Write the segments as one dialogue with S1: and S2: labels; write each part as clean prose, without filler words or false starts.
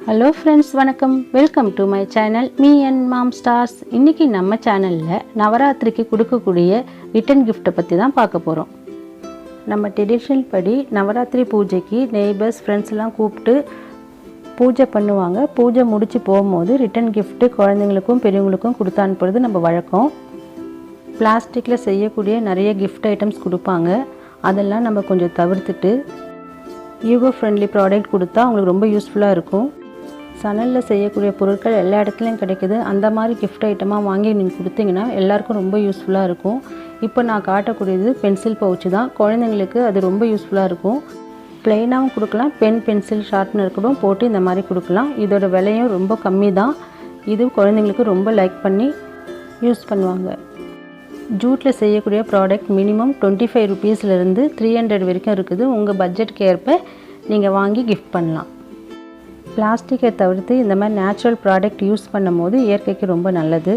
S1: Hello friends, வணக்கம். Welcome to my channel Me&Mom stars. இன்றைக்கி நம்ம சேனலில் நவராத்திரிக்கு கொடுக்கக்கூடிய ரிட்டன் கிஃப்ட்டை பற்றி தான் பார்க்க போகிறோம். நம்ம ட்ரெடிஷ்னல் படி நவராத்திரி பூஜைக்கு நெய்பர்ஸ் ஃப்ரெண்ட்ஸ்லாம் கூப்பிட்டு பூஜை பண்ணுவாங்க. பூஜை முடித்து போகும்போது ரிட்டன் கிஃப்ட்டு குழந்தைங்களுக்கும் பெரியவங்களுக்கும் கொடுத்து அனுப்புறது நம்ம வழக்கம். பிளாஸ்டிக்கில் செய்யக்கூடிய நிறைய கிஃப்ட் ஐட்டம்ஸ் கொடுப்பாங்க. அதெல்லாம் நம்ம கொஞ்சம் தவிர்த்துட்டு ecofriendly ப்ராடக்ட் கொடுத்தா அவங்களுக்கு ரொம்ப யூஸ்ஃபுல்லாக இருக்கும். சணலில் செய்யக்கூடிய பொருட்கள் எல்லா இடத்துலையும் கிடைக்குது. அந்த மாதிரி கிஃப்ட் ஐட்டமாக வாங்கி நீங்கள் கொடுத்தீங்கன்னா எல்லாருக்கும் ரொம்ப யூஸ்ஃபுல்லாக இருக்கும். இப்போ நான் காட்டக்கூடியது பென்சில் பவுச்சு தான். குழந்தைங்களுக்கு அது ரொம்ப யூஸ்ஃபுல்லாக இருக்கும். ப்ளெயினாகவும் கொடுக்கலாம், பென்சில் ஷார்ப்னர் கூட போட்டு இந்த மாதிரி கொடுக்கலாம். இதோட விலையும் ரொம்ப கம்மி தான். இது குழந்தைங்களுக்கு ரொம்ப லைக் பண்ணி யூஸ் பண்ணுவாங்க. ஜூட்டில் செய்யக்கூடிய ப்ராடக்ட் மினிமம் 25 ரூபீஸ்லேருந்து 300 வரைக்கும் இருக்குது. உங்கள் பட்ஜெட்டுக்கு ஏற்ப நீங்கள் வாங்கி கிஃப்ட் பண்ணலாம். பிளாஸ்டிக்கை தவிர்த்து இந்த மாதிரி நேச்சுரல் ப்ராடக்ட் யூஸ் பண்ணும் போது இயற்கைக்கு ரொம்ப நல்லது.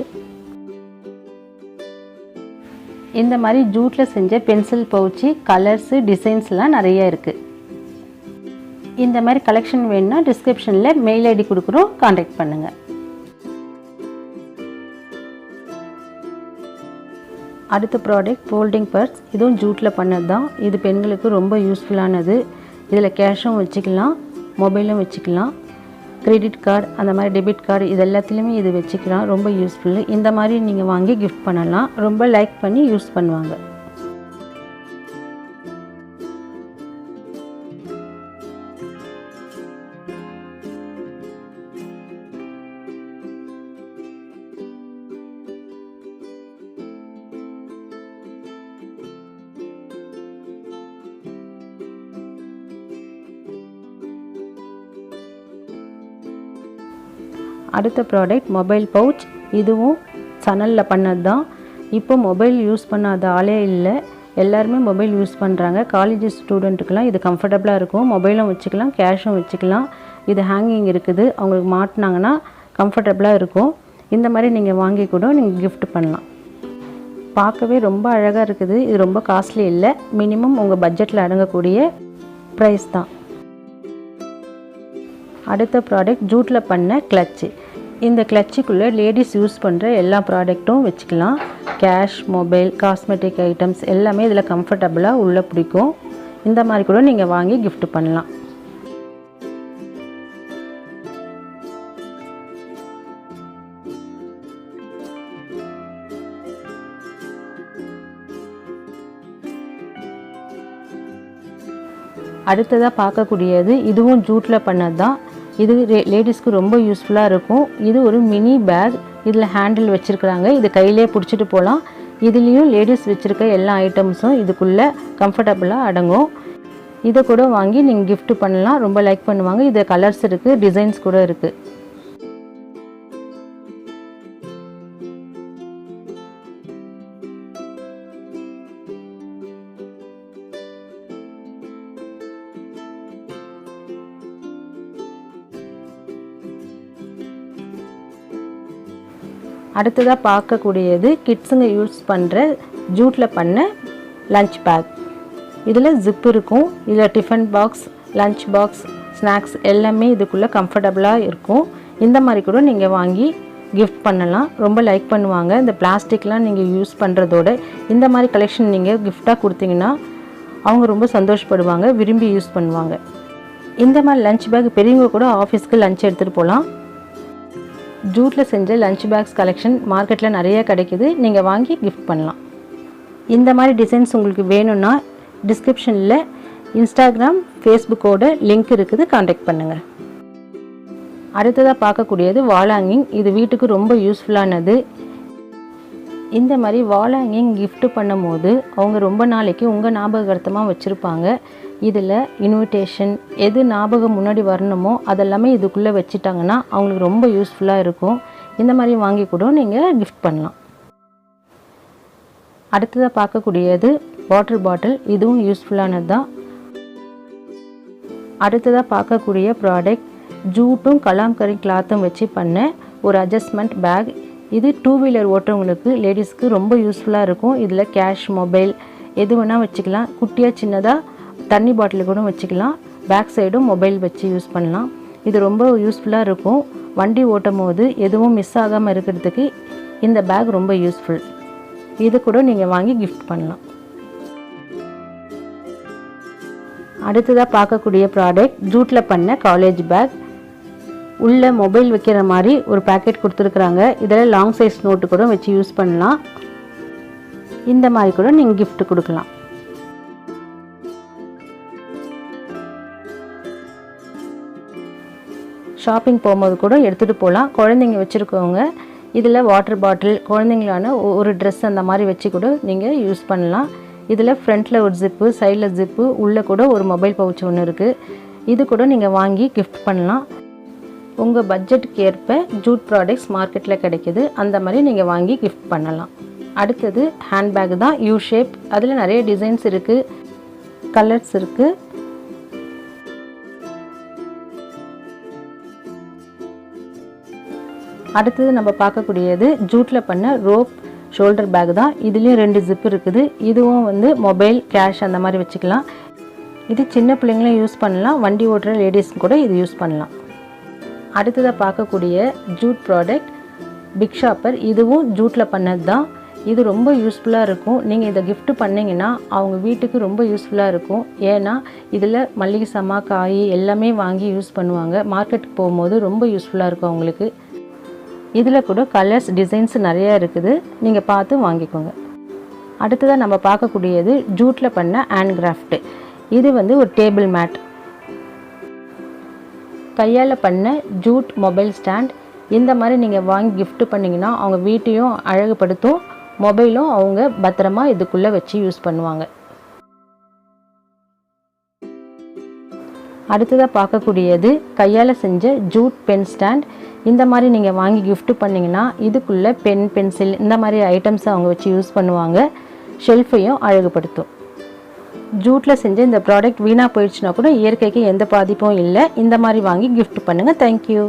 S1: இந்த மாதிரி ஜூட்டில் செஞ்ச பென்சில் பவுச்சு கலர்ஸு டிசைன்ஸ்லாம் நிறைய இருக்குது. இந்த மாதிரி கலெக்ஷன் வேணும்னா டிஸ்கிரிப்ஷனில் மெயில் ஐடி கொடுக்குறோம், கான்டாக்ட் பண்ணுங்கள். அடுத்த ப்ராடக்ட் ஃபோல்டிங் பர்ஸ். இதுவும் ஜூட்டில் பண்ணது தான். இது பெண்களுக்கு ரொம்ப யூஸ்ஃபுல்லானது. இதில் கேஷும் வச்சுக்கலாம், மொபைலும் வச்சுக்கலாம், கிரெடிட் கார்டு அந்த மாதிரி டெபிட் கார்டு இது எல்லாத்துலேயுமே இது வச்சுக்கலாம். ரொம்ப யூஸ்ஃபுல்லு. இந்த மாதிரி நீங்கள் வாங்கி கிஃப்ட் பண்ணலாம். ரொம்ப லைக் பண்ணி யூஸ் பண்ணுவாங்க. அடுத்த ப்ராடக்ட் மொபைல் பவுச். இதுவும் சணலில் பண்ணது தான். இப்போ மொபைல் யூஸ் பண்ணாத ஆளே இல்லை. எல்லாருமே மொபைல் யூஸ் பண்ணுறாங்க. காலேஜ் ஸ்டூடெண்ட்டுக்கெலாம் இது கம்ஃபர்டபுளாக இருக்கும். மொபைலும் வச்சுக்கலாம், கேஷும் வச்சுக்கலாம். இது ஹேங்கிங் இருக்குது. அவங்களுக்கு மாட்டினாங்கன்னா கம்ஃபர்டபுளாக இருக்கும். இந்த மாதிரி நீங்கள் வாங்கி கூட நீங்கள் கிஃப்ட் பண்ணலாம். பார்க்கவே ரொம்ப அழகாக இருக்குது. இது ரொம்ப காஸ்ட்லி இல்லை. மினிமம் உங்கள் பட்ஜெட்டில் அடங்கக்கூடிய ப்ரைஸ் தான். அடுத்த ப்ராடக்ட் ஜூட்டில் பண்ண கிளச்சு. இந்த கிளச்சுக்குள்ளே லேடிஸ் யூஸ் பண்ணுற எல்லா ப்ராடக்ட்டும் வச்சுக்கலாம். கேஷ், மொபைல், காஸ்மெட்டிக் ஐட்டம்ஸ் எல்லாமே இதில் கம்ஃபர்டபுளாக உள்ளே பிடிக்கும். இந்த மாதிரி கூட நீங்கள் வாங்கி கிஃப்ட் பண்ணலாம். அடுத்ததாக பார்க்கக்கூடியது இதுவும் ஜூட்டில் பண்ணது தான். இது லேடிஸ்க்கு ரொம்ப யூஸ்ஃபுல்லாக இருக்கும். இது ஒரு மினி பேக். இதில் ஹேண்டில் வச்சுருக்குறாங்க. இது கையிலே பிடிச்சிட்டு போகலாம். இதுலேயும் லேடிஸ் வச்சுருக்க எல்லா ஐட்டம்ஸும் இதுக்குள்ளே கம்ஃபர்டபுளாக அடங்கும். இதை கூட வாங்கி நீங்கள் கிஃப்ட் பண்ணலாம். ரொம்ப லைக் பண்ணுவாங்க. இது கலர்ஸ் இருக்குது, டிசைன்ஸ் கூட இருக்குது. அடுத்ததாக பார்க்கக்கூடியது கிட்ஸுங்க யூஸ் பண்ணுற ஜூட்டில் பண்ண லஞ்ச் பேக். இதில் ஜிப் இருக்கும். இதில் tiffin box, lunch box, snacks எல்லாமே இதுக்குள்ளே கம்ஃபர்டபுளாக இருக்கும். இந்த மாதிரி கூட நீங்கள் வாங்கி கிஃப்ட் பண்ணலாம். ரொம்ப லைக் பண்ணுவாங்க. இந்த பிளாஸ்டிக்லாம் நீங்கள் யூஸ் பண்ணுறதோட இந்த மாதிரி கலெக்ஷன் நீங்கள் கிஃப்டாக கொடுத்தீங்கன்னா அவங்க ரொம்ப சந்தோஷப்படுவாங்க, விரும்பி யூஸ் பண்ணுவாங்க. இந்த மாதிரி லஞ்ச் பேக் பெரியவங்க கூட ஆஃபீஸ்க்கு லஞ்ச் எடுத்துகிட்டு போகலாம். ஜூட்டில் செஞ்ச லஞ்ச் பேக்ஸ் கலெக்ஷன் மார்க்கெட்டில் நிறைய கிடைக்குது. நீங்கள் வாங்கி கிஃப்ட் பண்ணலாம். இந்த மாதிரி டிசைன்ஸ் உங்களுக்கு வேணும்னா டிஸ்கிரிப்ஷனில் இன்ஸ்டாகிராம், ஃபேஸ்புக்கோட லிங்க் இருக்குது, கான்டாக்ட் பண்ணுங்கள். அடுத்ததாக பார்க்கக்கூடியது வால் ஹேங்கிங். இது வீட்டுக்கு ரொம்ப யூஸ்ஃபுல்லானது. இந்த மாதிரி வால் ஹேங்கிங் கிஃப்ட் பண்ணும் போது அவங்க ரொம்ப நாளைக்கு உங்கள் ஞாபகார்த்தமாக வச்சுருப்பாங்க. இதில் இன்விடேஷன் எது ஞாபகம் முன்னாடி வரணுமோ அதெல்லாமே இதுக்குள்ளே வச்சுட்டாங்கன்னா அவங்களுக்கு ரொம்ப யூஸ்ஃபுல்லாக இருக்கும். இந்த மாதிரி வாங்கி கூட நீங்கள் கிஃப்ட் பண்ணலாம். அடுத்ததாக பார்க்கக்கூடியது வாட்டர் பாட்டில். இதுவும் யூஸ்ஃபுல்லானது தான். அடுத்ததாக பார்க்கக்கூடிய ப்ராடக்ட் ஜூட்டும் கலாம்கரி கிளாத்தும் வச்சு பண்ண ஒரு அட்ஜஸ்ட்மெண்ட் பேக். இது 2 வீலர் ஓட்டுறவங்களுக்கு லேடிஸ்க்கு ரொம்ப யூஸ்ஃபுல்லாக இருக்கும். இதில் கேஷ், மொபைல் எது வேணால் வச்சுக்கலாம். குட்டியாக சின்னதாக தண்ணி பாட்டில் கூட வச்சுக்கலாம். பேக் சைடும் மொபைல் வச்சு யூஸ் பண்ணலாம். இது ரொம்ப யூஸ்ஃபுல்லாக இருக்கும். வண்டி ஓட்டும் போது எதுவும் மிஸ் ஆகாமல் இருக்கிறதுக்கு இந்த பேக் ரொம்ப யூஸ்ஃபுல். இது கூட நீங்கள் வாங்கி கிஃப்ட் பண்ணலாம். அடுத்ததாக பார்க்கக்கூடிய ப்ராடக்ட் ஜூட்டில் பண்ண காலேஜ் பேக். உள்ள மொபைல் வைக்கிற மாதிரி ஒரு பேக்கெட் கொடுத்துருக்குறாங்க. இதில் லாங் சைஸ் நோட்டு கூட வச்சு யூஸ் பண்ணலாம். இந்த மாதிரி கூட நீங்கள் gift கொடுக்கலாம். ஷாப்பிங் போகும்போது கூட எடுத்துகிட்டு போகலாம். குழந்தைங்க வச்சுருக்கவங்க இதில் வாட்டர் பாட்டில், குழந்தைங்களான ஒரு ட்ரெஸ் அந்த மாதிரி வச்சு கூட நீங்கள் யூஸ் பண்ணலாம். இதில் ஃப்ரண்ட்டில் ஒரு ஜிப்பு, சைடில் ஜிப்பு, உள்ளே கூட ஒரு மொபைல் பவுச் ஒன்று இருக்குது. இது கூட நீங்கள் வாங்கி கிஃப்ட் பண்ணலாம். உங்கள் பட்ஜெட்டுக்கு ஏற்ப ஜூட் ப்ராடக்ட்ஸ் மார்க்கெட்டில் கிடைக்கிது. அந்த மாதிரி நீங்கள் வாங்கி கிஃப்ட் பண்ணலாம். அடுத்தது ஹேண்ட்பேக் தான், யூ ஷேப். அதில் நிறைய டிசைன்ஸ் இருக்குது, கலர்ஸ் இருக்குது. அடுத்தது நம்ம பார்க்கக்கூடியது ஜூட்டில் பண்ண ரோப் ஷோல்டர் பேக் தான். இதுலேயும் 2 ஜிப் இருக்குது. இதுவும் மொபைல், கேஷ் அந்த மாதிரி வச்சுக்கலாம். இது சின்ன பிள்ளைங்களும் யூஸ் பண்ணலாம், வண்டி ஓட்டுற லேடிஸ்க்கு கூட இது யூஸ் பண்ணலாம். அடுத்ததாக பார்க்கக்கூடிய ஜூட் ப்ராடக்ட் பிக் ஷாப்பர். இதுவும் ஜூட்டில் பண்ணது தான். இது ரொம்ப யூஸ்ஃபுல்லாக இருக்கும். நீங்கள் இதை gift பண்ணிங்கன்னா அவங்க வீட்டுக்கு ரொம்ப யூஸ்ஃபுல்லாக இருக்கும். ஏன்னா இதில் மல்லிகை சாமான், காய் எல்லாமே வாங்கி யூஸ் பண்ணுவாங்க. மார்க்கெட்டுக்கு போகும்போது ரொம்ப யூஸ்ஃபுல்லாக இருக்கும் அவங்களுக்கு. இதில் கூட கலர்ஸ், டிசைன்ஸ் நிறையா இருக்குது. நீங்கள் பார்த்து வாங்கிக்கோங்க. அடுத்ததாக நம்ம பார்க்கக்கூடியது ஜூட்டில் பண்ண ஹேண்ட் கிராஃப்ட். இது ஒரு டேபிள் மேட். கையால் பண்ண ஜூட் மொபைல் ஸ்டாண்ட். இந்த மாதிரி நீங்கள் வாங்கி gift பண்ணிங்கன்னா அவங்க வீட்டையும் அழகுபடுத்தும், மொபைலும் அவங்க பத்திரமா இதுக்குள்ளே வச்சு யூஸ் பண்ணுவாங்க. அடுத்ததாக பார்க்கக்கூடியது கையால் செஞ்ச ஜூட் பென் ஸ்டாண்ட். இந்த மாதிரி நீங்கள் வாங்கி gift பண்ணிங்கன்னா இதுக்குள்ளே பென், பென்சில் இந்த மாதிரி ஐட்டம்ஸை அவங்க வச்சு யூஸ் பண்ணுவாங்க. ஷெல்ஃபையும் அழகுபடுத்தும். ஜூட்டில் செஞ்ச இந்த ப்ராடக்ட் வீணாக போயிடுச்சுன்னா கூட இயற்கைக்கு எந்த பாதிப்பும் இல்லை. இந்த மாதிரி வாங்கி gift பண்ணுங்கள். தேங்க்யூ.